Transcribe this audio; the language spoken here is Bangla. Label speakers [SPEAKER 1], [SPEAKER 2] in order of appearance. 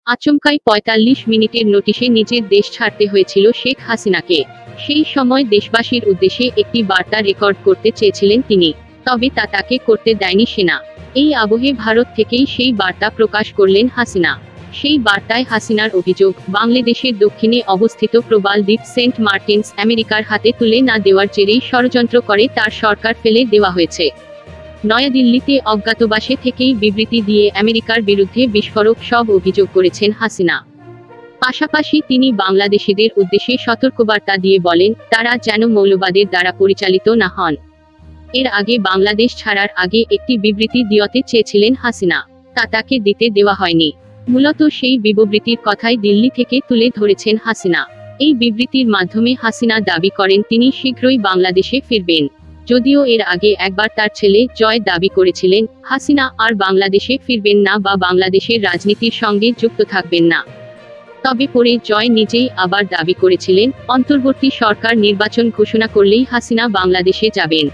[SPEAKER 1] আচমকাই ৪৫ মিনিটের নোটিশে নিজের দেশ ছাড়তে হয়েছিল শেখ হাসিনাকে। সেই সময় দেশবাসীর উদ্দেশ্যে একটি বার্তা রেকর্ড করতে চেয়েছিলেন তিনি, তবে তা তাকে করতে দেয়নি সেনা। এই আবহে ভারত থেকেই সেই বার্তা প্রকাশ করলেন হাসিনা। সেই বার্তায় হাসিনার অভিযোগ, বাংলাদেশের দক্ষিণে অবস্থিত প্রবাল দ্বীপ সেন্ট মার্টিনস আমেরিকার হাতে তুলে না দেওয়ার জেরেই ষড়যন্ত্র করে তার সরকার ফেলে দেওয়া হয়েছে। নয়াদিল্লিতে অজ্ঞাতবাসে থেকেই বিবৃতি দিয়ে আমেরিকার বিরুদ্ধে বিস্ফোরক সব অভিযোগ করেছেন হাসিনা। পাশাপাশি তিনি বাংলাদেশিদের উদ্দেশ্যে সতর্কবার্তা দিয়ে বলেন, তারা যেন মৌলবাদের দ্বারা পরিচালিত না হন। এর আগে বাংলাদেশ ছাড়ার আগে একটি বিবৃতি দিতে চেয়েছিলেন হাসিনা, তা তাকে দিতে দেওয়া হয়নি। মূলত সেই বিবৃতির কথাই দিল্লি থেকে তুলে ধরেছেন হাসিনা। এই বিবৃতির মাধ্যমে হাসিনা দাবি করেন তিনি শীঘ্রই বাংলাদেশে ফিরবেন। যদিও এর আগে একবার তার ছেলে জয় দাবি করেছিলেন, হাসিনা আর বাংলাদেশে ফিরবেন না বা বাংলাদেশের রাজনীতির সঙ্গে যুক্ত থাকবেন না। তবে পরে জয় নিজেই আবার দাবি করেছিলেন, অন্তর্বর্তী সরকার নির্বাচন ঘোষণা করলেই হাসিনা বাংলাদেশে যাবেন।